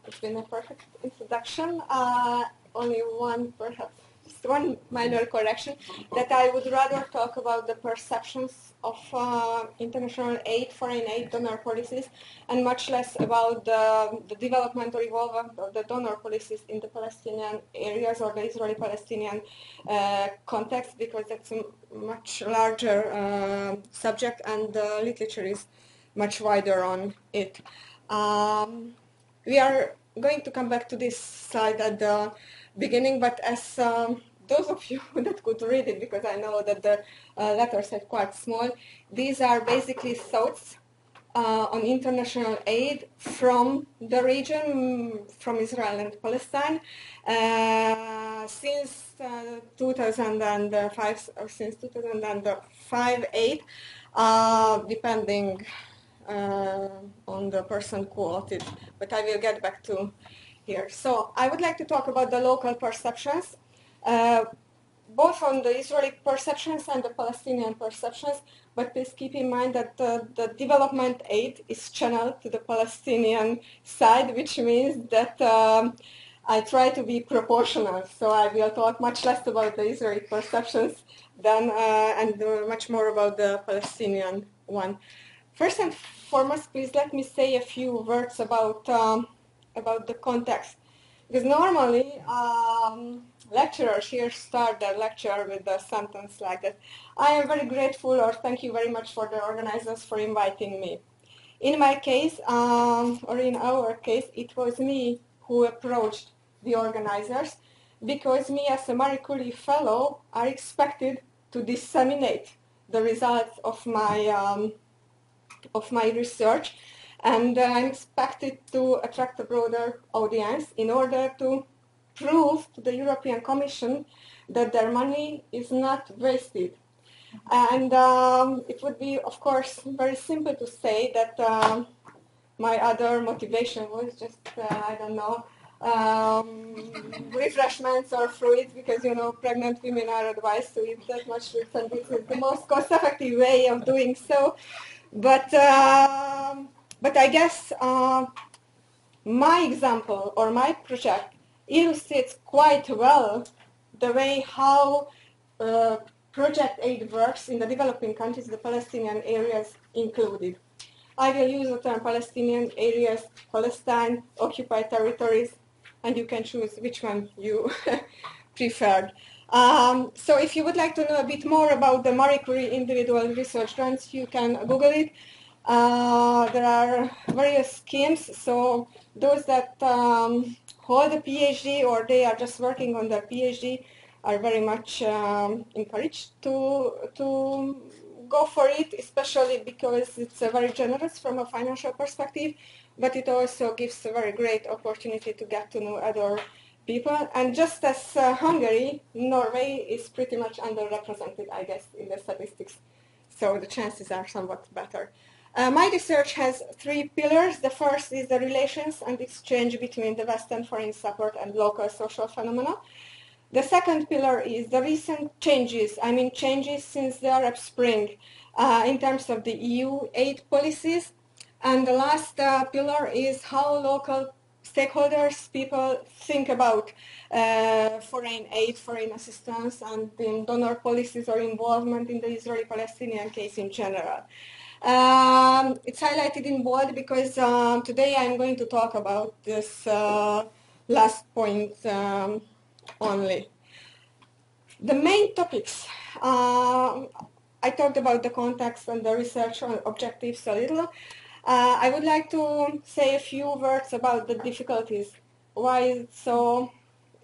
It's been a perfect introduction. Only one, perhaps, just one minor correction, that I would rather talk about the perceptions of international aid, foreign aid, donor policies, and much less about the development or evolvement of the donor policies in the Palestinian areas or the Israeli-Palestinian context, because that's a much larger subject and the literature is much wider on it. We are going to come back to this slide at the beginning, but as those of you that could read it, because I know that the letters are quite small, these are basically thoughts on international aid from the region, from Israel and Palestine, since 2005 or since 2005-8, depending on the person quoted, but I will get back to here. So I would like to talk about the local perceptions, both on the Israeli perceptions and the Palestinian perceptions, but please keep in mind that the development aid is channeled to the Palestinian side, which means that I try to be proportional, so I will talk much less about the Israeli perceptions than, and much more about the Palestinian one. First and foremost, please let me say a few words about the context, because normally lecturers here start their lecture with a sentence like that: "I am very grateful," or "Thank you very much for the organizers for inviting me." In my case, or in our case, it was me who approached the organizers, because me as a Marie Curie fellow are expected to disseminate the results of my research, and I'm expected to attract a broader audience in order to prove to the European Commission that their money is not wasted. And it would be, of course, very simple to say that my other motivation was just, I don't know, refreshments or fruits, because, you know, pregnant women are advised to eat that much fruits, and this is the most cost-effective way of doing so. But I guess my example or my project illustrates quite well the way how project aid works in the developing countries, the Palestinian areas included. I will use the term Palestinian areas, Palestine, occupied territories, and you can choose which one you preferred. So if you would like to know a bit more about the Marie Curie individual research grants, you can Google it. There are various schemes, so those that hold a PhD or they are just working on their PhD are very much encouraged to go for it, especially because it's very generous from a financial perspective, but it also gives a very great opportunity to get to know other people. And just as Hungary, Norway is pretty much underrepresented, I guess, in the statistics, so the chances are somewhat better. My research has three pillars. The first is the relations and exchange between the Western foreign support and local social phenomena. The second pillar is the recent changes, I mean changes since the Arab Spring, in terms of the EU aid policies. And the last pillar is how local stakeholders, people think about foreign aid, foreign assistance, and in donor policies or involvement in the Israeli-Palestinian case in general. It's highlighted in bold because today I'm going to talk about this last point only. The main topics, I talked about the context and the research objectives a little. I would like to say a few words about the difficulties. Why it's so,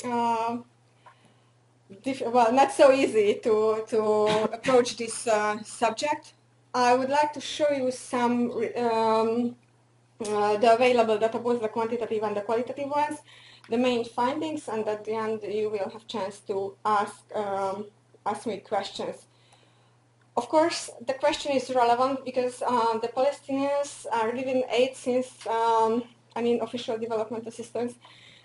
not so easy to approach this subject. I would like to show you some the available data, both the quantitative and the qualitative ones, the main findings, and at the end you will have a chance to ask me questions. Of course, the question is relevant because the Palestinians are giving aid since, official development assistance,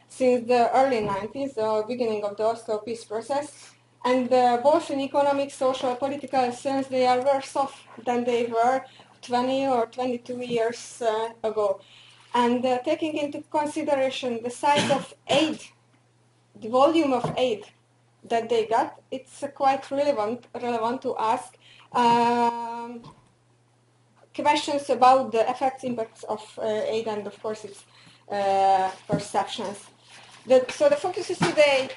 since the early 90s, the beginning of the Oslo peace process. And both in economic, social, political sense, they are worse off than they were 20 or 22 years ago. and taking into consideration the size of aid, the volume of aid that they got, it's quite relevant to ask questions about the effects, impacts of aid, and of course its perceptions. So the focus is today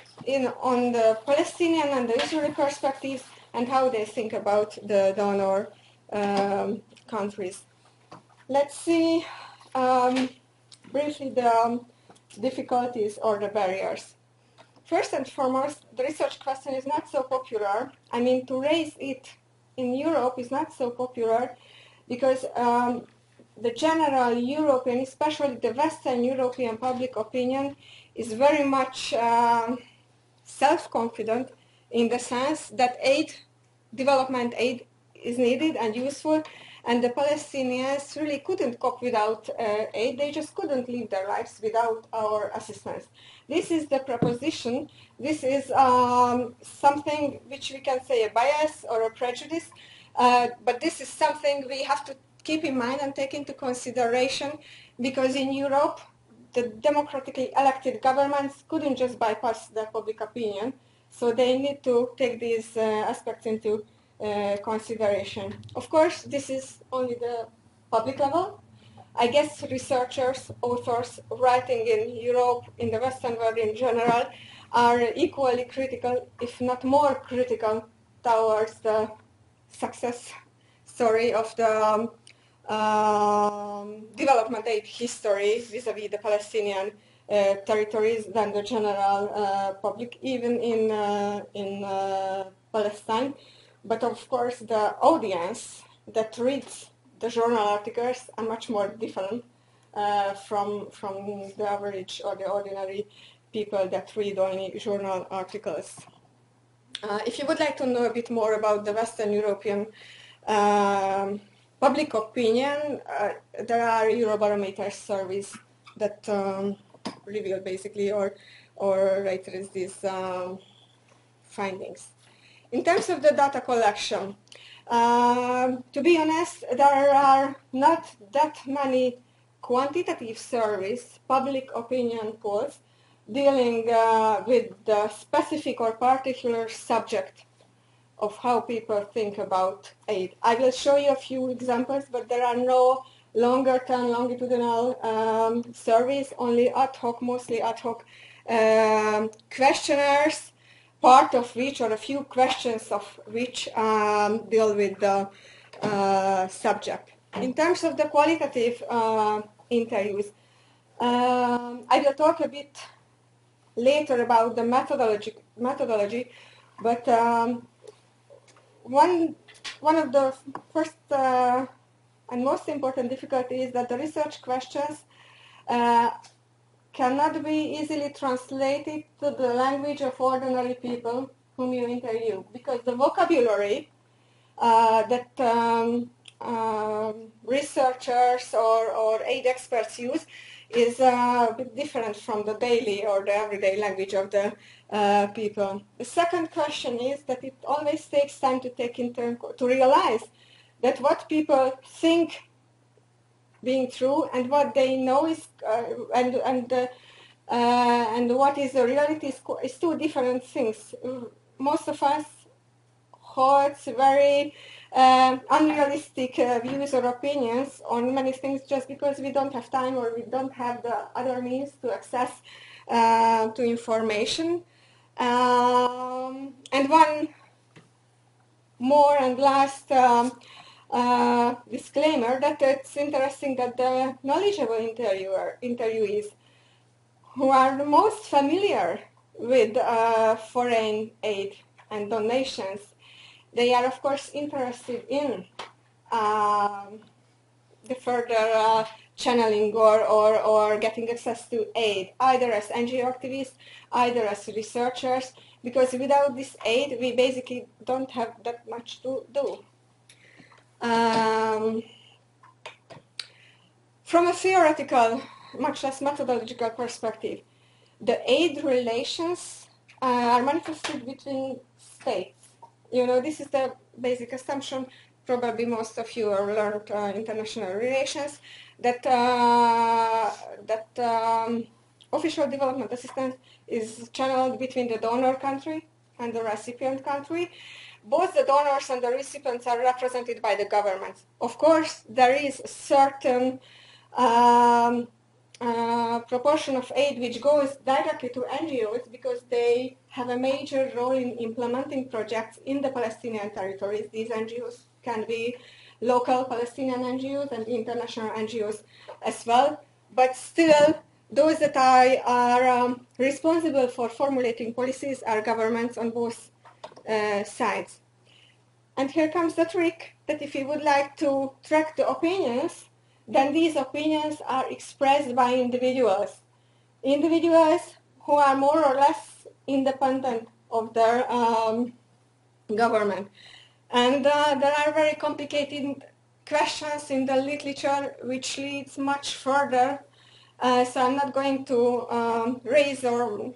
on the Palestinian and the Israeli perspectives and how they think about the donor countries. Let's see briefly the difficulties or the barriers. First and foremost, the research question is not so popular. I mean, to raise it in Europe is not so popular because the general European, especially the Western European public opinion, is very much self-confident in the sense that development aid is needed and useful, and the Palestinians really couldn't cope without aid. They just couldn't live their lives without our assistance. This is the proposition. This is something which we can say a bias or a prejudice, but this is something we have to keep in mind and take into consideration, because in Europe, the democratically elected governments couldn't just bypass the public opinion, so they need to take these aspects into consideration. Of course, this is only the public level. I guess researchers, authors writing in Europe, in the Western world in general, are equally critical, if not more critical, towards the success story of the development aid history vis-à-vis the Palestinian territories than the general public, even in Palestine. But of course, the audience that reads the journal articles are much more different from the average or the ordinary people that read only journal articles. If you would like to know a bit more about the Western European public opinion, there are Eurobarometer surveys that reveal basically or reiterate these findings. In terms of the data collection, to be honest, there are not that many quantitative surveys, public opinion polls, dealing with the specific or particular subject of how people think about aid. I will show you a few examples, but there are no longer-term longitudinal surveys, only ad hoc, mostly ad hoc questionnaires, part of which, or a few questions of which, deal with the subject. In terms of the qualitative interviews, I will talk a bit later about the methodology, but one of the first and most important difficulties is that the research questions cannot be easily translated to the language of ordinary people whom you interview, because the vocabulary that researchers or aid experts use is a bit different from the daily or the everyday language of the people. The second question is that it always takes time to realize that what people think being true and what they know is and what is the reality is two different things. Most of us hold very unrealistic views or opinions on many things just because we don't have time or we don't have the other means to access to information. And one more and last disclaimer, that it's interesting that the knowledgeable interviewees who are the most familiar with foreign aid and donations, they are of course interested in the further channeling or getting access to aid, either as NGO activists, either as researchers, because without this aid we basically don't have that much to do. From a theoretical, much less methodological perspective, the aid relations are manifested between states. You know, this is the basic assumption. Probably most of you have learned international relations. that official development assistance is channeled between the donor country and the recipient country. Both the donors and the recipients are represented by the governments. Of course, there is a certain proportion of aid which goes directly to NGOs because they have a major role in implementing projects in the Palestinian territories. These NGOs can be local Palestinian NGOs and international NGOs as well, but still those that are responsible for formulating policies are governments on both sides. And here comes the trick, that if you would like to track the opinions, then these opinions are expressed by individuals. Individuals who are more or less independent of their government. And there are very complicated questions in the literature which leads much further. So I'm not going to raise or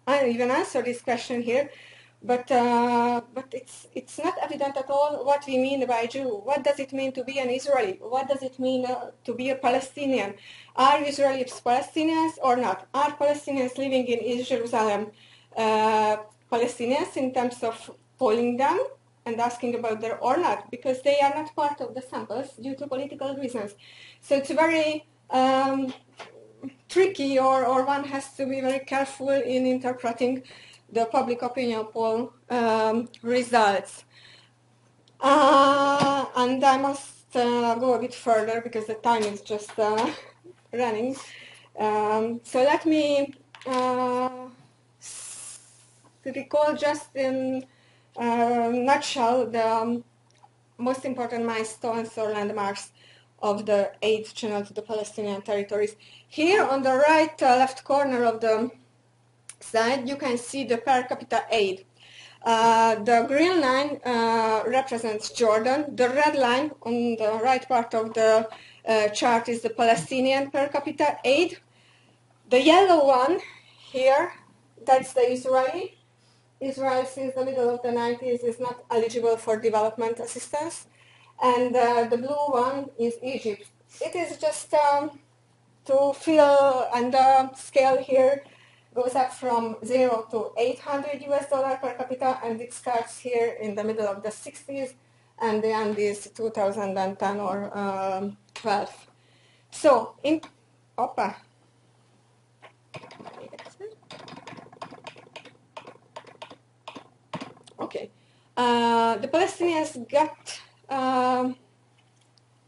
even answer this question here. But it's not evident at all what we mean by Jew. What does it mean to be an Israeli? What does it mean to be a Palestinian? Are Israelis Palestinians or not? Are Palestinians living in East Jerusalem Palestinians in terms of polling them and asking about their or not? Because they are not part of the samples due to political reasons. So it's very tricky, or one has to be very careful in interpreting the public opinion poll results. And I must go a bit further because the time is just running. So let me recall just in a nutshell the most important milestones or landmarks of the aid channel to the Palestinian territories. Here on the right left corner of the slide, you can see the per capita aid. The green line represents Jordan. The red line on the right part of the chart is the Palestinian per capita aid. The yellow one here, that's the Israeli. Israel, since the middle of the 90s, is not eligible for development assistance. And the blue one is Egypt. It is just to fill, and the scale here goes up from 0 to 800 US dollar per capita, and it starts here in the middle of the 60s, and the end is 2010 or 12. So, okay. The Palestinians got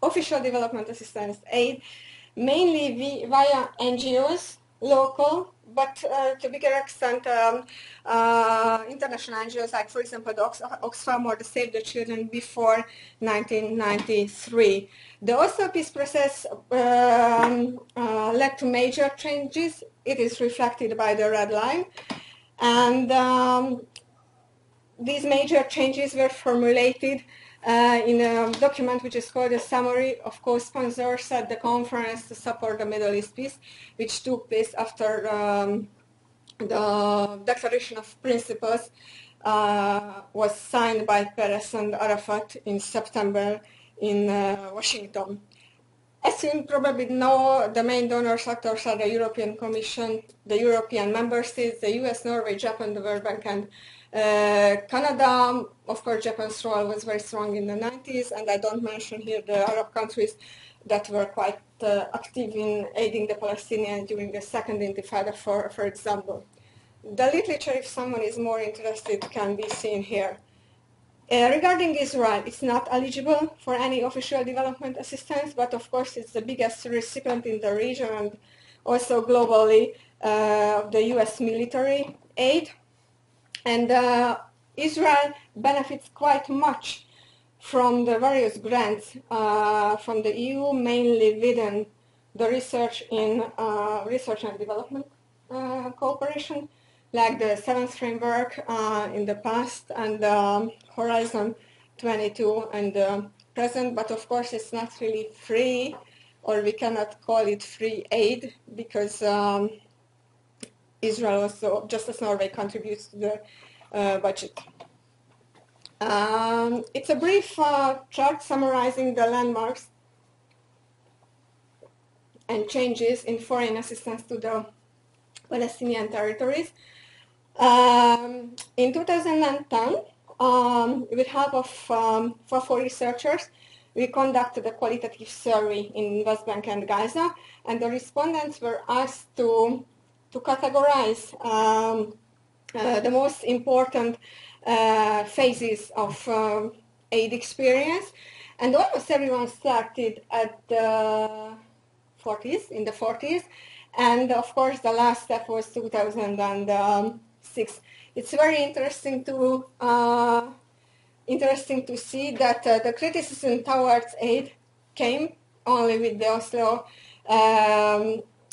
official development assistance aid mainly via NGOs, local, but to a bigger extent international NGOs like, for example, the Oxfam or the Save the Children before 1993. The Oslo peace process led to major changes. It is reflected by the red line. And these major changes were formulated in a document which is called a summary of co-sponsors at the conference to support the Middle East peace, which took place after the Declaration of Principles was signed by Peres and Arafat in September in Washington. As you probably know, the main donor sectors are the European Commission, the European member states, the US, Norway, Japan, the World Bank, and Canada. Of course, Japan's role was very strong in the 90s, and I don't mention here the Arab countries that were quite active in aiding the Palestinians during the Second Intifada, for example. The literature, if someone is more interested, can be seen here. Regarding Israel, it's not eligible for any official development assistance, but of course it's the biggest recipient in the region and also globally of the US military aid. And Israel benefits quite much from the various grants from the EU, mainly within the research in research and development cooperation, like the 7th framework in the past and Horizon 22 and the present, but of course it's not really free, or we cannot call it free aid, because Israel also, just as Norway, contributes to the budget. It's a brief chart summarizing the landmarks and changes in foreign assistance to the Palestinian territories. In 2010, with help of Fafo researchers, we conducted a qualitative survey in West Bank and Gaza, and the respondents were asked to categorize the most important phases of aid experience, and almost everyone started at the 40s, in the 40s, and of course the last step was 2006. It's very interesting to see that the criticism towards aid came only with the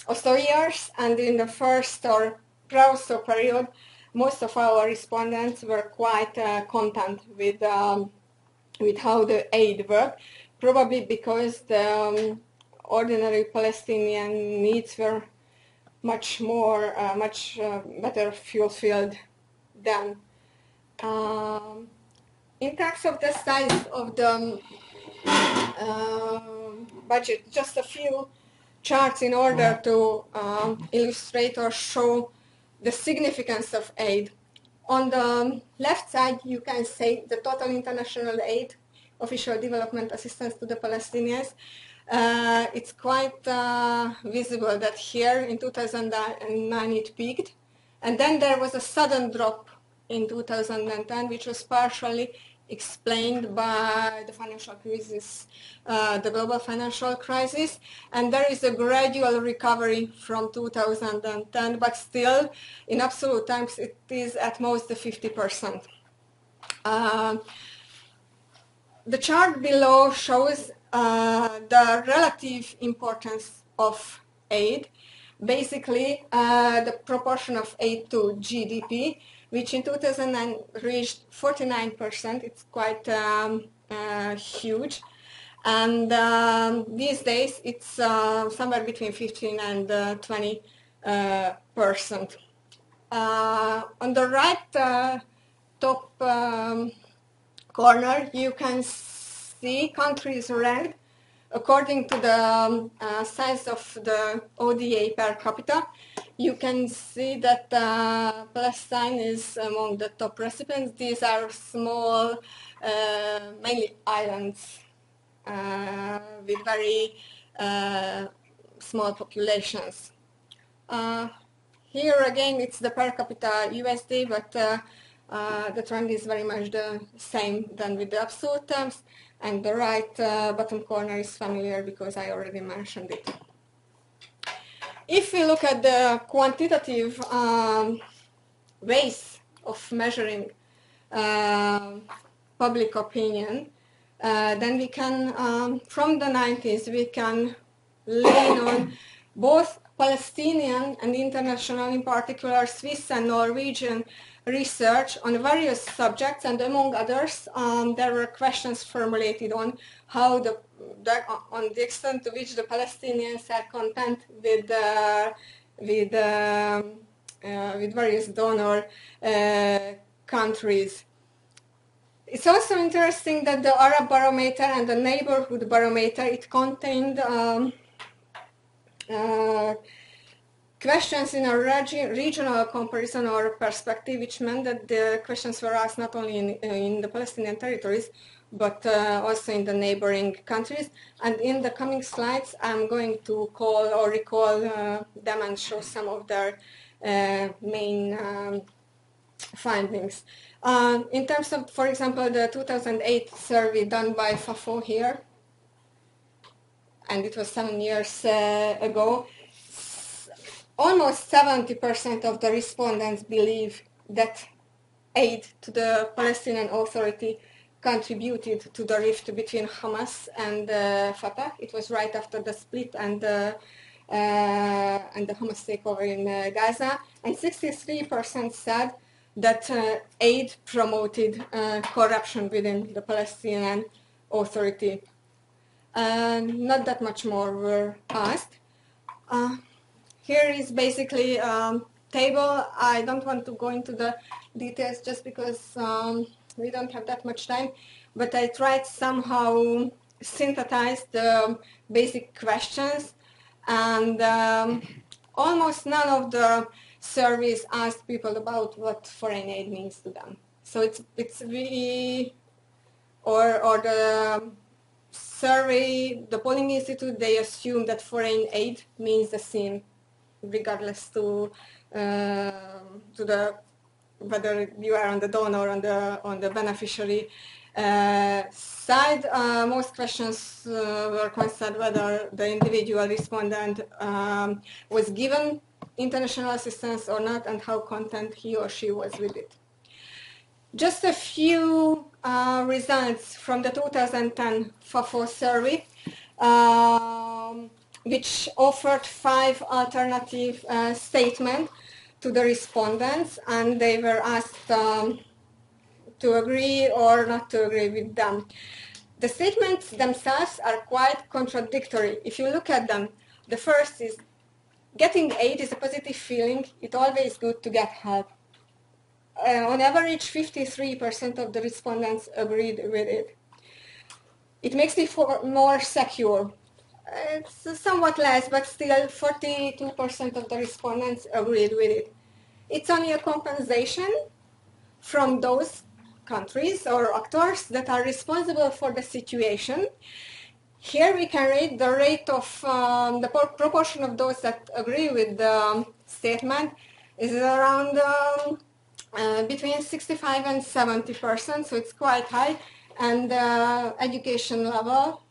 Oslo years, and in the first or pre-Oslo period, most of our respondents were quite content with how the aid worked, probably because the ordinary Palestinian needs were much better fulfilled than. In terms of the size of the budget, just a few charts in order to illustrate or show the significance of aid. On the left side, you can see the total international aid, official development assistance to the Palestinians. It's quite visible that here in 2009 it peaked, and then there was a sudden drop in 2010, which was partially explained by the financial crisis, the global financial crisis, and there is a gradual recovery from 2010, but still, in absolute terms, it is at most 50%. The chart below shows the relative importance of aid, basically the proportion of aid to GDP, which in 2009 reached 49%. It's quite huge. And these days it's somewhere between 15 and 20%. On the right top corner, you can see countries ranked according to the size of the ODA per capita. You can see that Palestine is among the top recipients. These are small, mainly islands with very small populations. Here again, it's the per capita USD, but the trend is very much the same than with the absolute terms. And the right bottom corner is familiar because I already mentioned it. If we look at the quantitative ways of measuring public opinion, then we can, from the 90s, we can lean on both Palestinian and international, in particular Swiss and Norwegian research on various subjects, and among others, there were questions formulated on how on the extent to which the Palestinians are content with various donor countries. It's also interesting that the Arab barometer and the neighborhood barometer, it contained questions in a regional comparison or perspective, which meant that the questions were asked not only in the Palestinian territories, but also in the neighboring countries. And in the coming slides, I'm going to recall them and show some of their main findings. In terms of, for example, the 2008 survey done by Fafo here, and it was 7 years ago, almost 70% of the respondents believe that aid to the Palestinian Authority contributed to the rift between Hamas and Fatah. It was right after the split and the Hamas takeover in Gaza. And 63% said that aid promoted corruption within the Palestinian Authority. Not that much more were asked. Here is basically a table. I don't want to go into the details just because we don't have that much time, but I tried somehow synthesize the basic questions And almost none of the surveys asked people about what foreign aid means to them. So it's really, or the survey, the polling institute, they assume that foreign aid means the same, regardless to the whether you are on the donor or on the beneficiary side. Most questions were concerned whether the individual respondent was given international assistance or not, and how content he or she was with it. Just a few results from the 2010 Fafo survey, which offered 5 alternative statements to the respondents, and they were asked to agree or not to agree with them. The statements themselves are quite contradictory. If you look at them, the first is, getting aid is a positive feeling. It's always good to get help. On average, 53% of the respondents agreed with it. It makes me more secure. It's somewhat less, but still 42% of the respondents agreed with it. It's only a compensation from those countries or actors that are responsible for the situation. Here we can rate the rate of the proportion of those that agree with the statement is around between 65 and 70%, so it's quite high. And education level,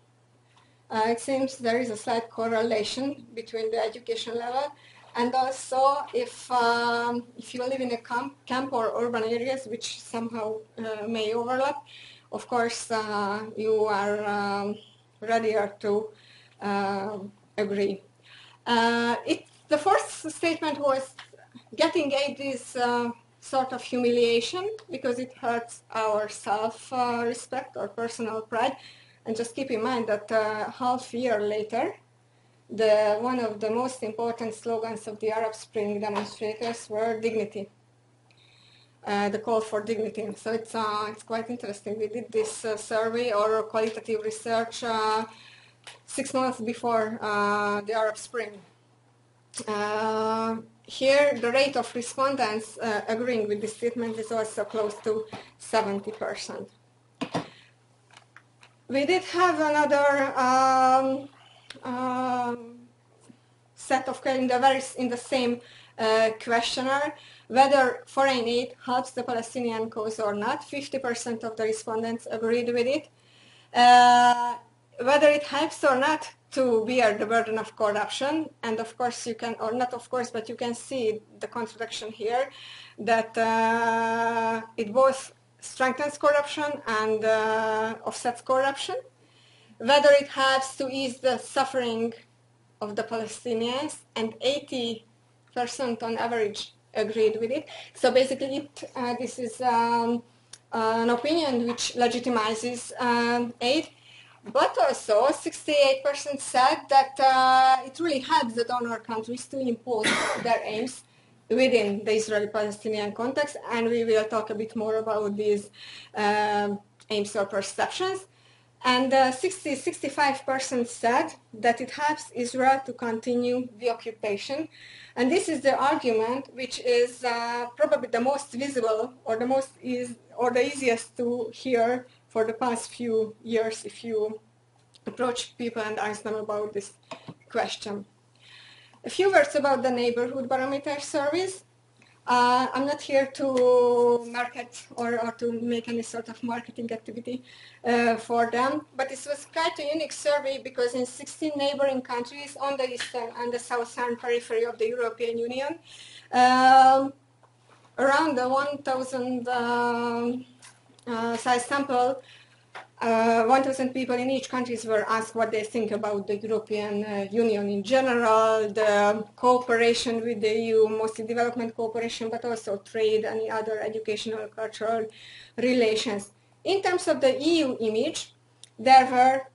it seems there is a slight correlation between the education level, and also if you live in a camp or urban areas, which somehow may overlap, of course you are readier to agree. The first statement was, getting aid is sort of humiliation because it hurts our self-respect or personal pride. And just keep in mind that half a year later, one of the most important slogans of the Arab Spring demonstrators were dignity, the call for dignity. So it's quite interesting. We did this survey or qualitative research 6 months before the Arab Spring. Here, the rate of respondents agreeing with this statement is also close to 70%. We did have another set of questions in the same questionnaire, whether foreign aid helps the Palestinian cause or not. 50% of the respondents agreed with it. Whether it helps or not to bear the burden of corruption, and of course you can, or not of course, but you can see the contradiction here, that it both strengthens corruption and offsets corruption. Whether it helps to ease the suffering of the Palestinians, and 80% on average agreed with it. So basically this is an opinion which legitimizes aid. But also 68% said that it really helps the donor countries to impose their aims within the Israeli-Palestinian context, and we will talk a bit more about these aims or perceptions. And 65% said that it helps Israel to continue the occupation. And this is the argument which is probably the most visible or the easiest to hear for the past few years if you approach people and ask them about this question. A few words about the neighborhood barometer surveys. I'm not here to market or to make any sort of marketing activity for them, but this was quite a unique survey because in 16 neighboring countries on the eastern and the southern periphery of the European Union, around the 1,000 size sample, 1,000 people in each country were asked what they think about the European Union in general, the cooperation with the EU, mostly development cooperation, but also trade, any other educational, cultural relations. In terms of the EU image, there were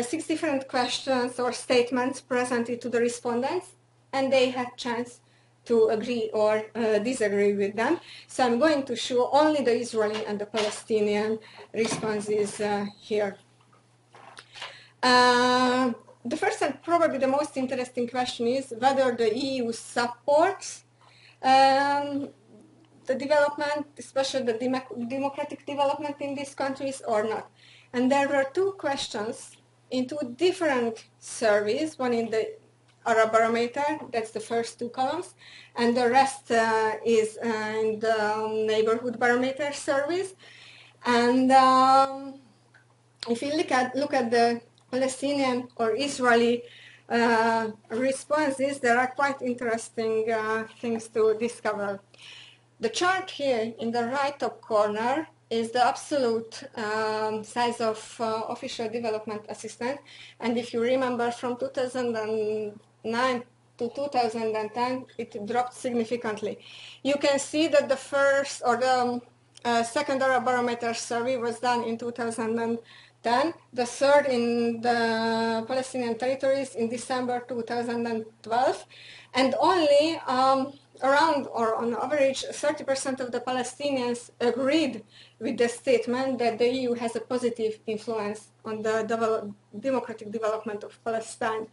6 different questions or statements presented to the respondents, and they had chance to agree or disagree with them. So I'm going to show only the Israeli and the Palestinian responses here. the first and probably the most interesting question is whether the EU supports the development, especially the democratic development in these countries or not. And there were two questions in two different surveys, one in the Arab barometer, that's the first two columns, and the rest is in the neighborhood barometer surveys. And if you look at the Palestinian or Israeli responses, there are quite interesting things to discover. The chart here in the right top corner is the absolute size of official development assistance. And if you remember, from 2009 to 2010, it dropped significantly. You can see that the first or the second Arab barometer survey was done in 2010, the third in the Palestinian territories in December 2012, and only around or on average 30% of the Palestinians agreed with the statement that the EU has a positive influence on the democratic development of Palestine.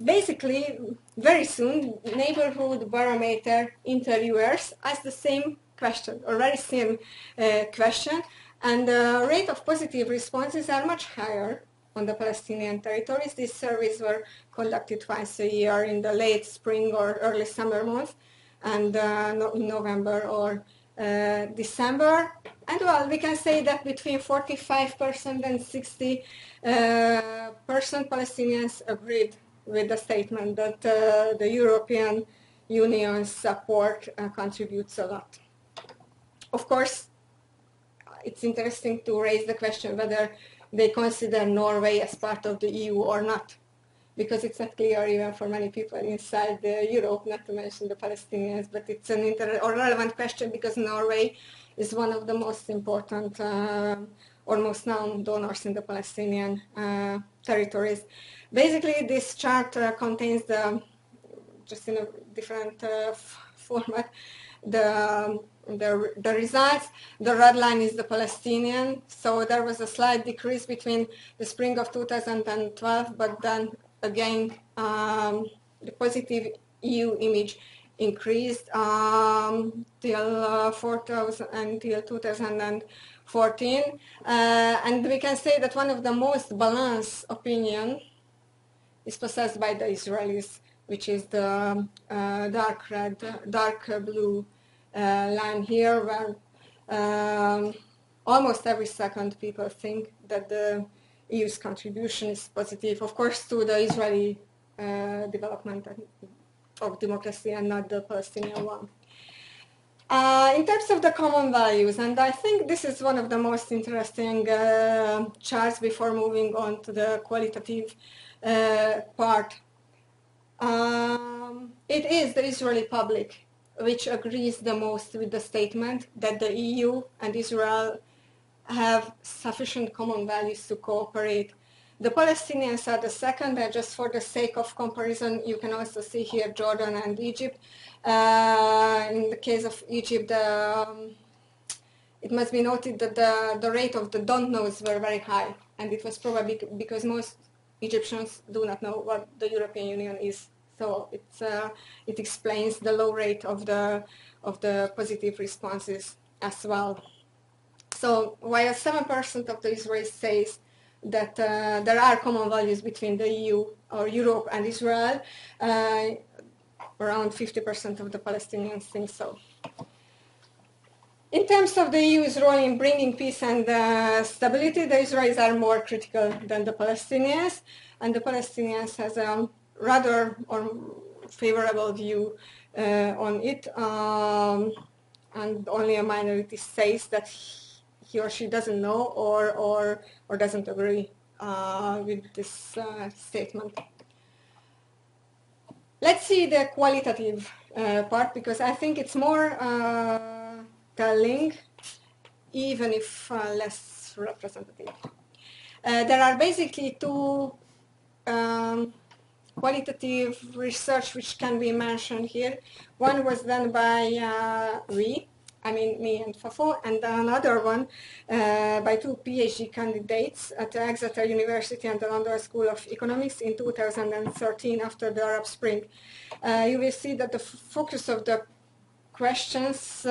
Basically, very soon, neighborhood barometer interviewers asked the same question, or very same question, and the rate of positive responses are much higher on the Palestinian territories. These surveys were conducted twice a year in the late spring or early summer months, and in November or December. And well, we can say that between 45% and 60% Palestinians agreed with the statement that the European Union's support contributes a lot. Of course, it's interesting to raise the question whether they consider Norway as part of the EU or not, because it's not clear even for many people inside Europe, not to mention the Palestinians, but it's an relevant question because Norway is one of the most important or most known donors in the Palestinian territories. Basically, this chart contains just in a different format, the results. The red line is the Palestinian, so there was a slight decrease between the spring of 2012, but then again the positive EU image increased till 2014, and we can say that one of the most balanced opinion is possessed by the Israelis, which is the dark blue line here, where almost every second people think that the EU's contribution is positive, of course, to the Israeli development of democracy and not the Palestinian one. In terms of the common values, and I think this is one of the most interesting charts before moving on to the qualitative part. It is the Israeli public which agrees the most with the statement that the EU and Israel have sufficient common values to cooperate. The Palestinians are the second, and just for the sake of comparison, you can also see here Jordan and Egypt. In the case of Egypt, it must be noted that the rate of the don't knows were very high, and it was probably because most Egyptians do not know what the European Union is. So it explains the low rate of the positive responses as well. So while 7% of the Israelis says that there are common values between the EU or Europe and Israel, around 50% of the Palestinians think so. In terms of the EU's role in bringing peace and stability, the Israelis are more critical than the Palestinians, and the Palestinians has a rather favorable view on it, and only a minority says that he or she doesn't know or doesn't agree with this statement. Let's see the qualitative part, because I think it's more telling, even if less representative. There are basically two qualitative research which can be mentioned here. One was done by Vari I mean me and Fafo, and another one by two PhD candidates at Exeter University and the London School of Economics in 2013 after the Arab Spring. You will see that the focus of the questions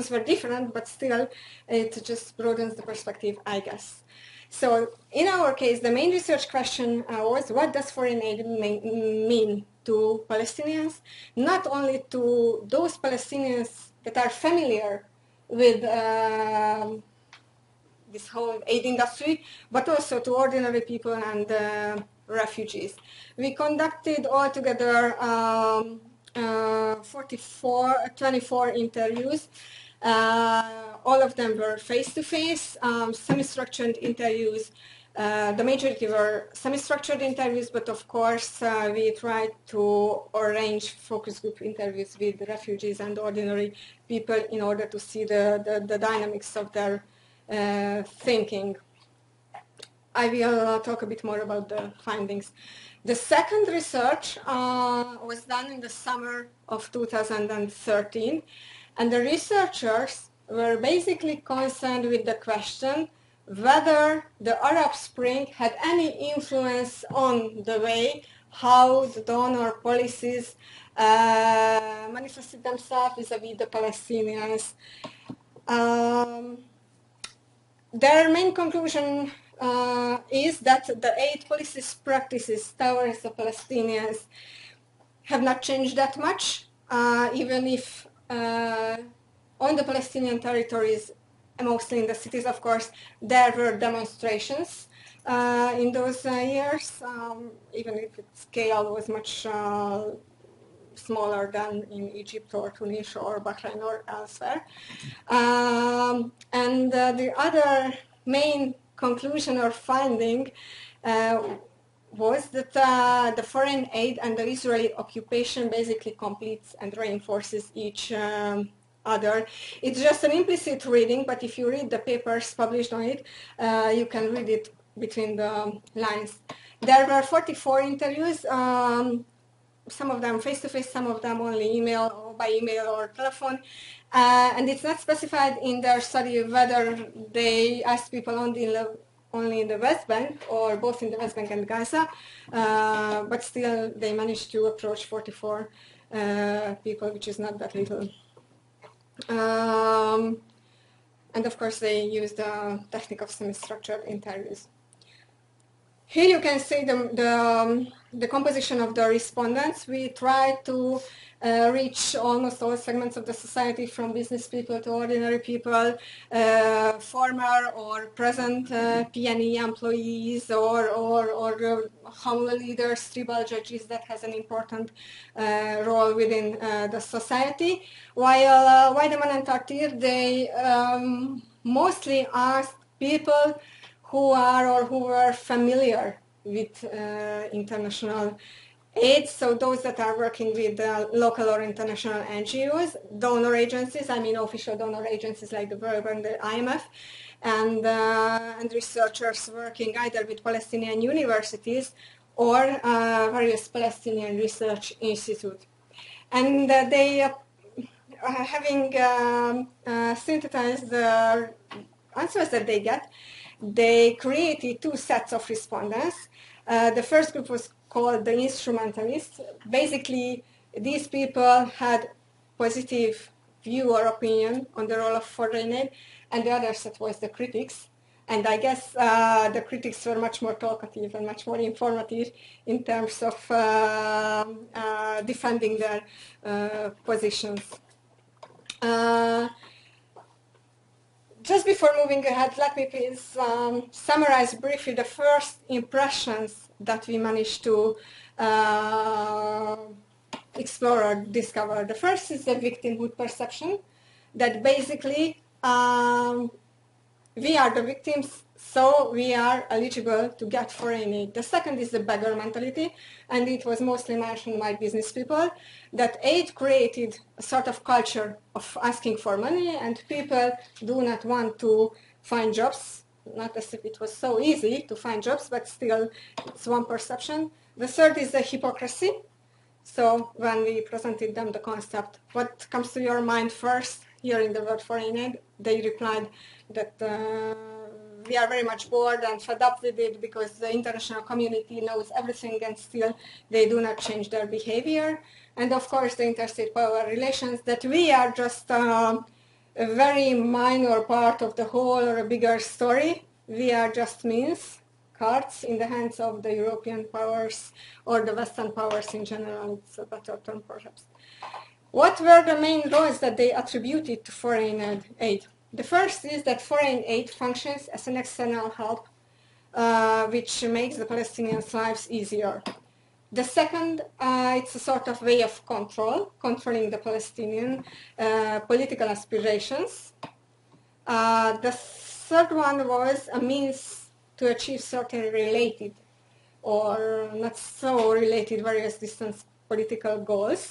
were different, but still it just broadens the perspective, I guess. So in our case, the main research question was, what does foreign aid mean to Palestinians? Not only to those Palestinians that are familiar with this whole aid industry, but also to ordinary people and refugees. We conducted altogether 24 interviews. All of them were face-to-face, semi-structured interviews. The majority were semi-structured interviews, but of course we tried to arrange focus group interviews with refugees and ordinary people in order to see the dynamics of their thinking. I will talk a bit more about the findings. The second research was done in the summer of 2013, and the researchers were basically concerned with the question whether the Arab Spring had any influence on the way how the donor policies manifested themselves vis-à-vis the Palestinians. Their main conclusion is that the aid policies practices towards the Palestinians have not changed that much, even if on the Palestinian territories, mostly in the cities, of course, there were demonstrations in those years, even if its scale was much smaller than in Egypt or Tunisia or Bahrain or elsewhere. And the other main conclusion or finding was that the foreign aid and the Israeli occupation basically completes and reinforces each other. It's just an implicit reading, but if you read the papers published on it, you can read it between the lines. There were 44 interviews, some of them face-to-face, some of them only email or by email or telephone. And it's not specified in their study whether they asked people only in the West Bank or both in the West Bank and Gaza, but still they managed to approach 44 people, which is not that little. And of course they used the technique of semi-structured interviews. Here you can see the composition of the respondents. We tried to reach almost all segments of the society, from business people to ordinary people, former or present PNE employees, or humble leaders, tribal judges that has an important role within the society. While Weidemann and Tartir, they mostly asked people who are or who were familiar with international aid, so those that are working with local or international NGOs, donor agencies, I mean official donor agencies like the World Bank, the IMF, and researchers working either with Palestinian universities or various Palestinian research institutes. And they, having synthesized the answers that they get, they created two sets of respondents. The first group was called the instrumentalists. Basically, these people had positive view or opinion on the role of foreign aid, and the other set was the critics. And I guess the critics were much more talkative and much more informative in terms of defending their positions. Just before moving ahead, let me please summarize briefly the first impressions that we managed to explore or discover. The first is the victimhood perception, that basically we are the victims, so we are eligible to get foreign aid. The second is the beggar mentality, and it was mostly mentioned by business people, that aid created a sort of culture of asking for money, and people do not want to find jobs, not as if it was so easy to find jobs, but still it's one perception. The third is the hypocrisy. So when we presented them the concept, what comes to your mind first, hearing the word foreign aid? They replied that we are very much bored and fed up with it because the international community knows everything and still they do not change their behavior. And of course the interstate power relations, that we are just a very minor part of the whole or a bigger story. We are just means, cards in the hands of the European powers or the Western powers in general. It's a better term perhaps. What were the main roles that they attributed to foreign aid? The first is that foreign aid functions as an external help, which makes the Palestinians' lives easier. The second, it's a sort of way of controlling the Palestinian political aspirations. The third one was a means to achieve certain related or not so related various distant political goals.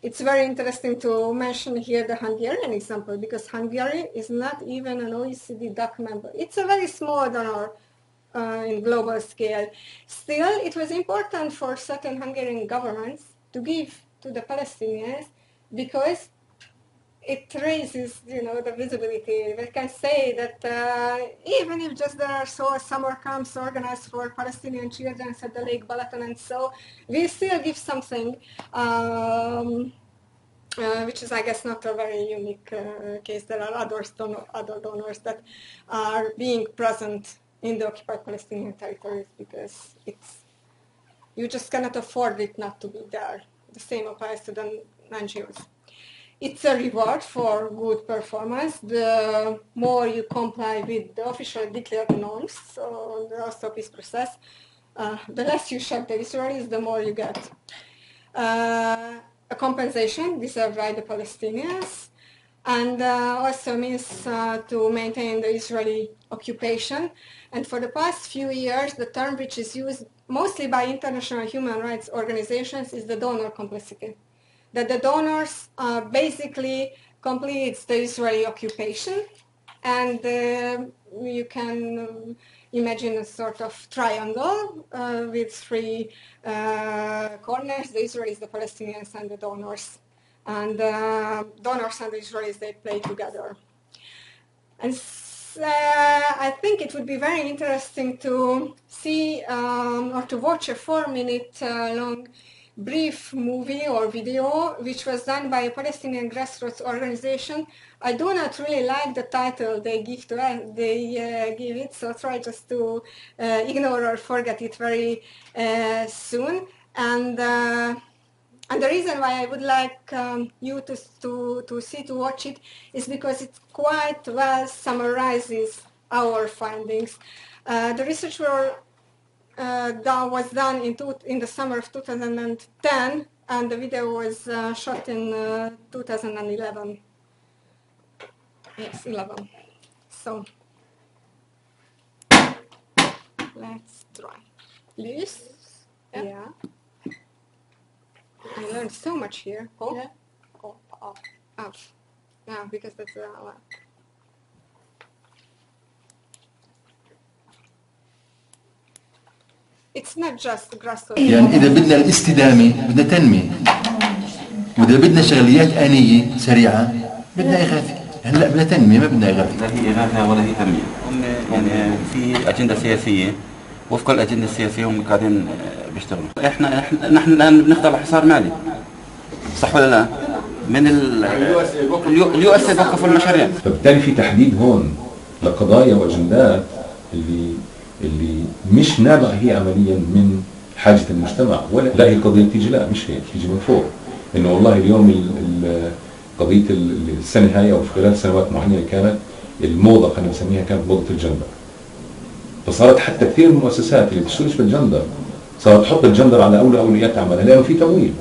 It's very interesting to mention here the Hungarian example, because Hungary is not even an OECD DAC member. It's a very small donor in global scale. Still, it was important for certain Hungarian governments to give to the Palestinians because it raises, the visibility. We can say that even if just there are summer camps organized for Palestinian children at the Lake Balaton and so, we still give something, which is, I guess, not a very unique case. There are other donors that are being present in the occupied Palestinian territories because you just cannot afford it not to be there. The same applies to the NGOs. It's a reward for good performance. The more you comply with the officially declared norms, so the also peace process, the less you shock the Israelis, the more you get. A compensation deserved by the Palestinians, and also means to maintain the Israeli occupation. And for the past few years, the term which is used mostly by international human rights organizations is the donor complicity. That the donors basically completes the Israeli occupation, and you can imagine a sort of triangle with three corners: the Israelis, the Palestinians, and the donors. And donors and the Israelis, they play together. And I think it would be very interesting to see or to watch a 4-minute long brief movie or video which was done by a Palestinian grassroots organization. I do not really like the title they give to it, give it, so try just to ignore or forget it very soon. And the reason why I would like you to watch it is because it quite well summarizes our findings. The research was done in the summer of 2010, and the video was shot in 2011. Yes, 11. So let's try. Please. Yeah. I learned so much here. Oh, yeah. Oh, off. Yeah, because that's it's not just grassroots. يعني إذا بدنا الاستدامة بدنا تنمية، وإذا بدنا شغليات آنية سريعة بدنا إغاثة. هلا بدنا تنمية ما بدنا إغاثة. لا هي إغاثة ولا هي تنمية. هم يعني في أجندة سياسية، وفق الأجندة السياسية هم قاعدين بيشتغلوا. نحن الآن بنخضع لحصار مالي. صح ولا لا؟ من اليو اس وقفوا المشاريع. فبالتالي في تحديد هون لقضايا واجندات اللي مش نابعه هي عمليا من حاجه المجتمع، ولا لا هي قضيه بتيجي، لا مش هيك، بتيجي من فوق. انه والله اليوم قضيه السنه هاي او في خلال سنوات معينه كانت الموضه، خلينا نسميها، كانت موضه الجندر. فصارت حتى كثير من المؤسسات اللي بتشتغل بالجندر صارت تحط الجندر على اولويات عملها لانه في تمويل.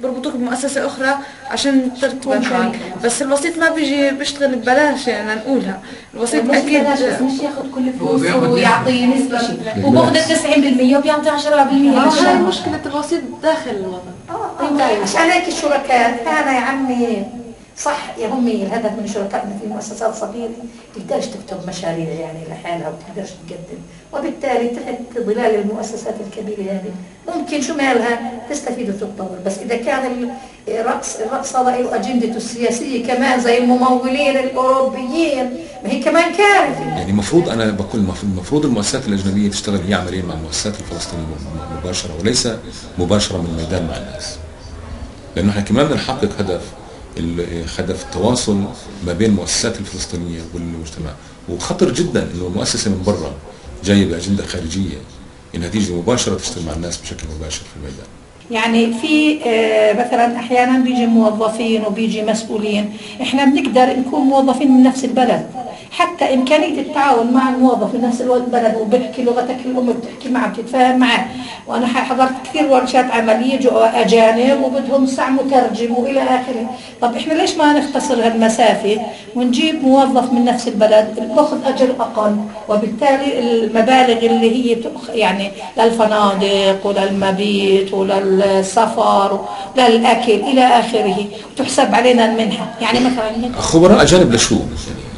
بربطوك بمؤسسة أخرى عشان ترتبط معك، بس الوسيط ما بيجي بيشتغل ببلاش، يعني نقولها الوسيط أكيد مش ياخذ كل فلوسه ويعطي نسبة شيء، وباخذ 90% وبيعطي 10%. هاي مشكلة الوسيط داخل الوطن. طيب عشان هيك الشركات، أنا يا عمي صح يا همي الهدف من شركائنا في مؤسسات صغيرة تقدرش تكتب مشاريع يعني لحالها وتقدرش تقدم، وبالتالي تحت ظلال المؤسسات الكبيرة هذه ممكن شو مالها تستفيد وتتطور. بس إذا كان الرأس هذا له أجندته السياسية كمان زي الممولين الأوروبيين، ما هي كمان كارثة. يعني المفروض أنا بقول المفروض المؤسسات الأجنبية تشتغل هي عمليا مع المؤسسات الفلسطينية مباشرة وليس مباشرة من الميدان مع الناس، لأنه احنا كمان بدنا نحقق هدف التواصل ما بين المؤسسات الفلسطينية والمجتمع. وخطر جدا انه مؤسسة من برا جاية بأجندة خارجية انها تيجي مباشرة تشتغل مع الناس بشكل مباشر في الميدان. يعني في مثلا احيانا بيجي موظفين وبيجي مسؤولين، احنا بنقدر نكون موظفين من نفس البلد، حتى امكانيه التعاون مع الموظف من نفس البلد وبيحكي لغتك الام بتحكي معه بتتفاهم معه. وانا حضرت كثير ورشات عمليه جو اجانب وبدهم ساعه مترجم والى اخره. طب احنا ليش ما نختصر هالمسافه ونجيب موظف من نفس البلد باخذ اجر اقل، وبالتالي المبالغ اللي هي يعني للفنادق وللمبيت وللسفر وللأكل إلى آخره تحسب علينا المنحة. يعني مثلا خبراء أجانب لشو؟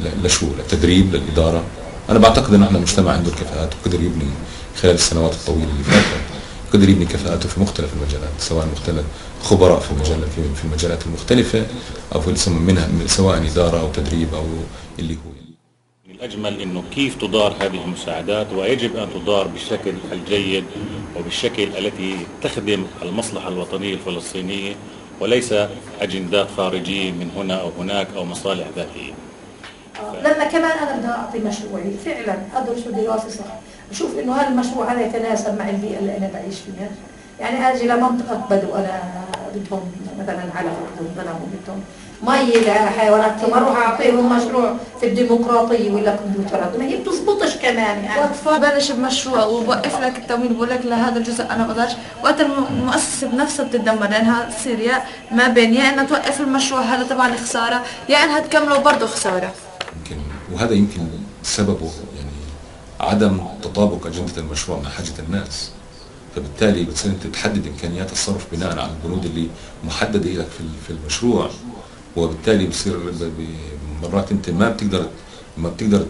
يعني لشو؟ للتدريب، للإدارة. أنا بعتقد إنه إحنا مجتمع عنده الكفاءات وقدر يبني خلال السنوات الطويلة اللي فاتت، قدر يبني كفاءاته في مختلف المجالات، سواء مختلف خبراء في المجالات المختلفة أو في منها سواء إدارة أو تدريب أو اللي هو. الأجمل أنه كيف تدار هذه المساعدات، ويجب أن تدار بالشكل الجيد وبالشكل التي تخدم المصلحة الوطنية الفلسطينية وليس أجندات خارجية من هنا أو هناك أو مصالح ذاتية. لما كمان أنا بدي أعطي مشروعي فعلا أدرس دراسة صح، أشوف إنه هذا المشروع هذا يتناسب مع البيئة اللي أنا بعيش فيها. يعني أجي لمنطقة بدو أنا بدهم مثلا علف بدهم غنم وبدهم مي لحيوانات، ثم اروح اعطيهم مشروع في الديمقراطيه ولا كمبيوترات، ما هي بتزبطش كمان. يعني بلش بمشروع وبوقف لك التمويل بقول لك لهذا الجزء انا بقدرش، وقت المؤسسه بنفسها بتتدمر لانها تصير يا ما بين يا انها توقف المشروع هذا تبع الخساره يا انها تكمله برضه خساره. وهذا يمكن سببه يعني عدم تطابق اجنده المشروع مع حاجه الناس، فبالتالي بتصير انت تحدد امكانيات الصرف بناء على البنود اللي محدده لك في المشروع، وبالتالي بصير مرات انت ما بتقدر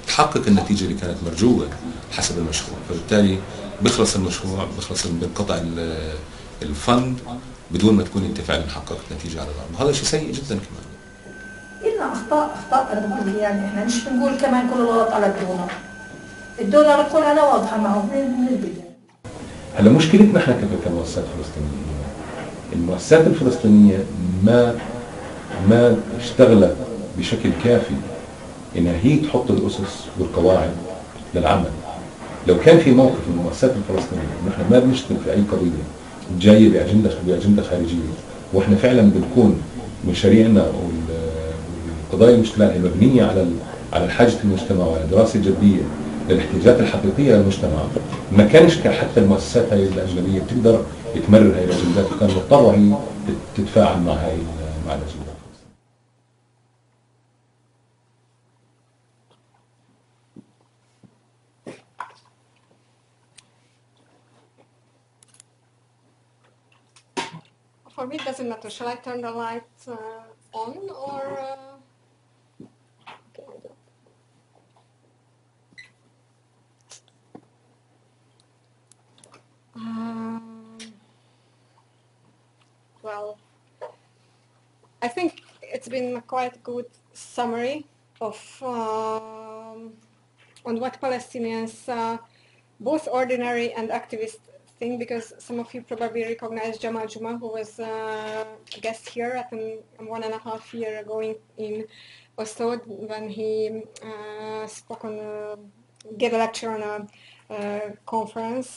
تحقق النتيجه اللي كانت مرجوه حسب المشروع، فبالتالي بيخلص المشروع، بينقطع الفند بدون ما تكون انت فعلا حققت نتيجه على الارض، وهذا شيء سيء جدا كمان. إلنا اخطاء انا بقول يعني احنا مش بنقول كمان كل الغلط على الدولار كلها واضحه معه من البدايه. هلا مشكلتنا احنا كمؤسسات فلسطينيه، المؤسسات الفلسطينيه ما اشتغلت بشكل كافي انها هي تحط الاسس والقواعد للعمل. لو كان في موقف من المؤسسات الفلسطينيه نحن ما بنشتغل في اي قضيه جايه باجنده خارجيه، واحنا فعلا بنكون مشاريعنا والقضايا المشكلات المبنيه على حاجه المجتمع وعلى دراسه جديه للاحتياجات الحقيقيه للمجتمع، ما كانش حتى المؤسسات هاي الاجنبيه بتقدر تمرر هاي الاجندات، وكانت مضطره هي تتفاعل مع الاجندات. For me, it doesn't matter. Shall I turn the light on or? Well, I think it's been a quite good summary of on what Palestinians, both ordinary and activist, think, because some of you probably recognize Jamal Juma, who was a guest here at 1.5 years ago in Oslo when he spoke on, gave a lecture on a conference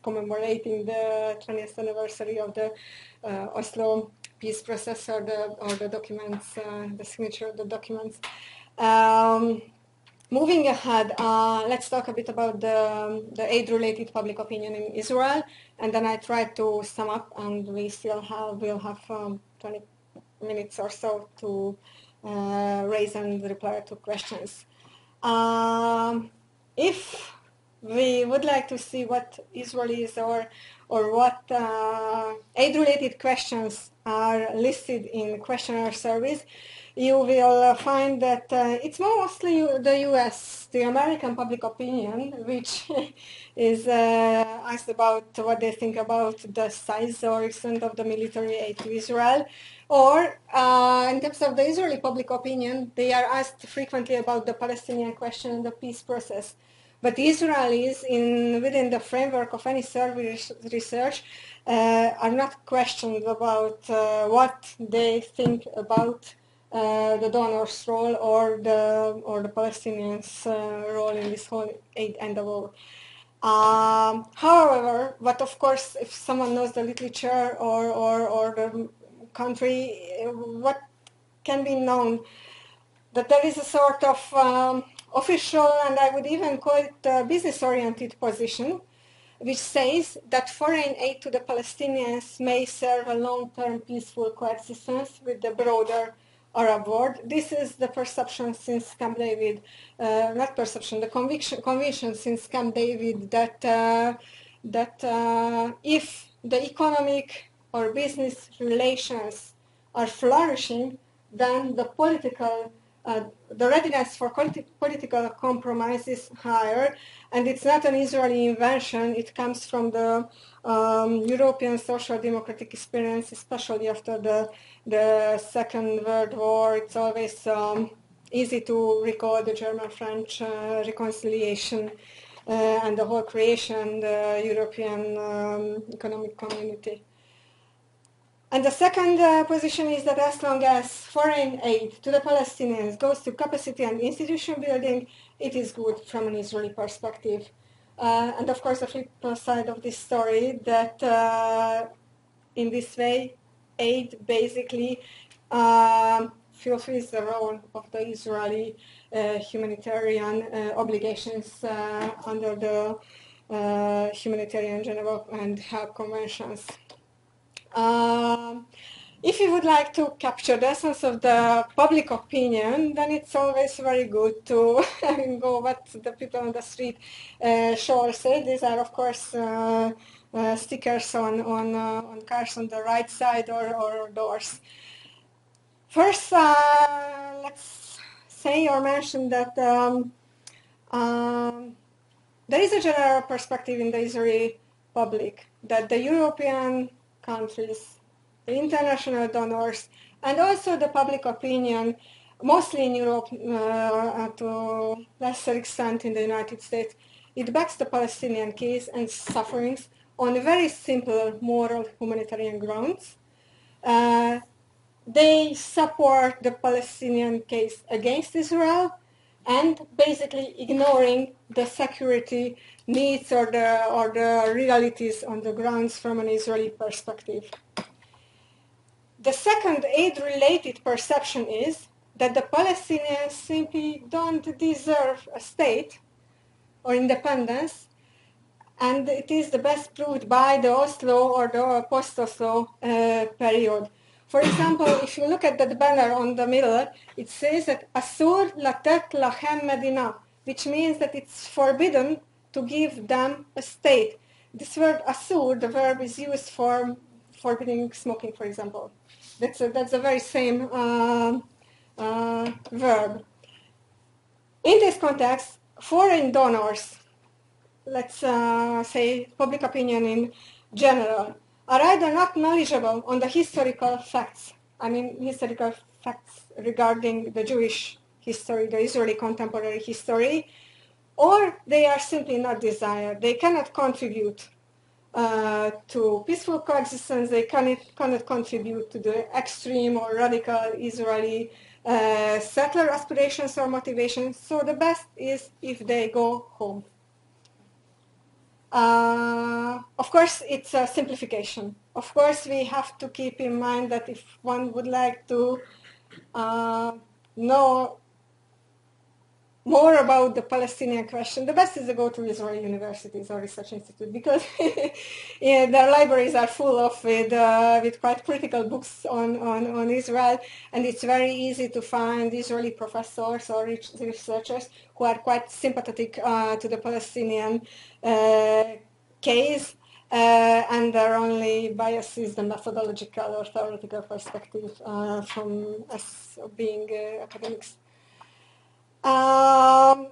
commemorating the 20th anniversary of the Oslo peace process or the documents, the signature of the documents. Moving ahead, let's talk a bit about the aid-related public opinion in Israel, and then I try to sum up, and we'll have 20 minutes or so to raise and reply to questions. If we would like to see what Israelis or what aid-related questions are listed in questionnaire surveys, you will find that it's mostly the US, the American public opinion, which is asked about what they think about the size or extent of the military aid to Israel. Or in terms of the Israeli public opinion, they are asked frequently about the Palestinian question and the peace process. But the Israelis, within the framework of any survey research, are not questioned about what they think about the donor's role or the Palestinians' role in this whole aid endeavor. However, but of course, if someone knows the literature or the country, what can be known, that there is a sort of official, and I would even call it business-oriented position, which says that foreign aid to the Palestinians may serve a long-term peaceful coexistence with the broader Arab world. This is the perception since Camp David, not perception, the conviction since Camp David that if the economic or business relations are flourishing, then the the readiness for political compromise is higher, and it's not an Israeli invention. It comes from the European social democratic experience, especially after the Second World War. It's always easy to recall the German-French reconciliation and the whole creation, the European Economic Community. And the second position is that as long as foreign aid to the Palestinians goes to capacity and institution building, it is good from an Israeli perspective. And of course, the flip side of this story, that in this way, aid basically fulfills the role of the Israeli humanitarian obligations under the Humanitarian Geneva and Hague Conventions. If you would like to capture the essence of the public opinion, then it's always very good to go what the people on the street show or say. These are, of course, stickers on cars on the right side or doors. First, let's say or mention that there is a general perspective in the Israeli public that the European countries, the international donors, and also the public opinion, mostly in Europe, to lesser extent in the United States, it backs the Palestinian case and sufferings on very simple moral humanitarian grounds. They support the Palestinian case against Israel and basically ignoring the security needs or the realities on the grounds from an Israeli perspective. The second aid-related perception is that the Palestinians simply don't deserve a state or independence, and it is the best proved by the Oslo or the post-Oslo period. For example, if you look at that banner on the middle, it says that Asur latet lachem medina, which means that it's forbidden to give them a state. This word asur, the verb is used for forbidding smoking, for example. That's the very same verb. In this context, foreign donors, let's say public opinion in general, are either not knowledgeable on the historical facts, historical facts regarding the Jewish history, the Israeli contemporary history, or they are simply not desired. They cannot contribute to peaceful coexistence. They cannot contribute to the extreme or radical Israeli settler aspirations or motivations. So the best is if they go home. Of course, it's a simplification. Of course, we have to keep in mind that if one would like to know more about the Palestinian question, the best is to go to Israeli universities or research institutes, because yeah, their libraries are full of with quite critical books on Israel, and it's very easy to find Israeli professors or researchers who are quite sympathetic to the Palestinian case, and their only bias is the methodological or theoretical perspective from us being academics. To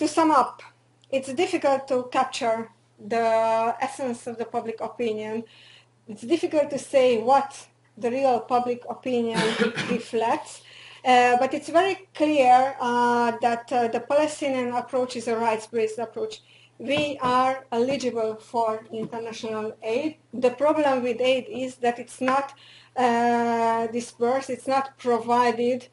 sum up, it's difficult to capture the essence of the public opinion. It's difficult to say what the real public opinion reflects, but it's very clear that the Palestinian approach is a rights-based approach. We are eligible for international aid. The problem with aid is that it's not dispersed, it's not provided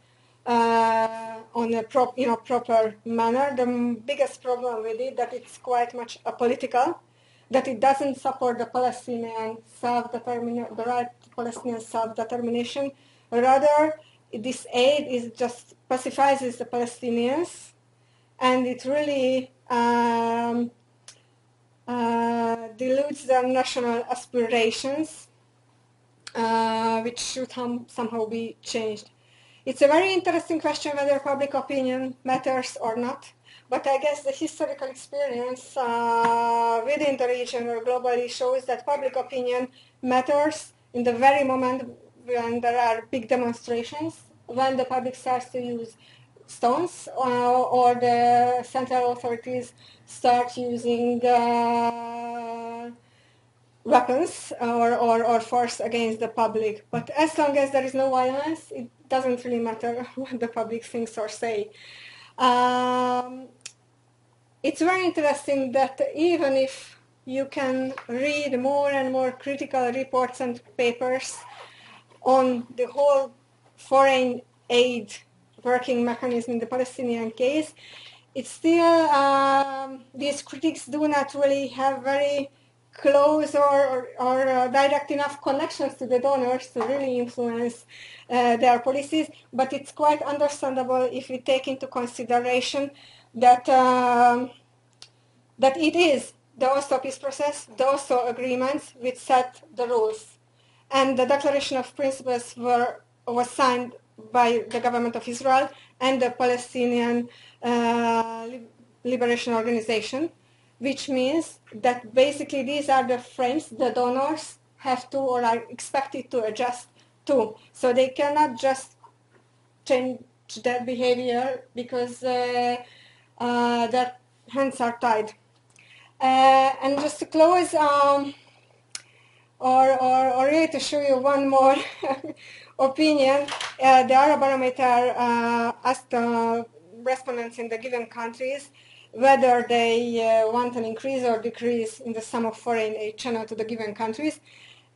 on a proper manner. The biggest problem with it that it's quite much apolitical, that it doesn't support the Palestinian self-determination, the right to Palestinian self-determination. Rather, this aid is just pacifies the Palestinians, and it really dilutes their national aspirations, which should somehow be changed. It's a very interesting question whether public opinion matters or not, but I guess the historical experience within the region or globally shows that public opinion matters in the very moment when there are big demonstrations, when the public starts to use stones or the central authorities start using weapons or force against the public. But as long as there is no violence, it doesn't really matter what the public thinks or say. It's very interesting that even if you can read more and more critical reports and papers on the whole foreign aid working mechanism in the Palestinian case, it's still, these critics do not really have very close or direct enough connections to the donors to really influence their policies, but it's quite understandable if we take into consideration that that it is the Oslo peace process, the Oslo agreements which set the rules, and the Declaration of Principles was signed by the government of Israel and the Palestinian Liberation Organization, which means that basically these are the frames the donors have to or are expected to adjust to. So they cannot just change their behavior because their hands are tied. And just to close, or really to show you one more opinion, the Arab barometer asked respondents in the given countries whether they want an increase or decrease in the sum of foreign aid channeled to the given countries.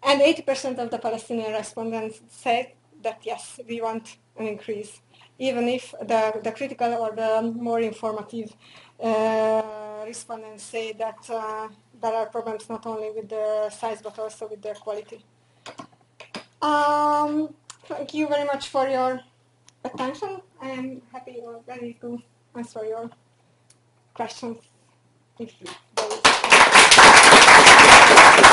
And 80% of the Palestinian respondents said that yes, we want an increase, even if the critical or the more informative respondents say that there are problems not only with the size but also with their quality. Thank you very much for your attention. I am happy or ready to answer your questions. If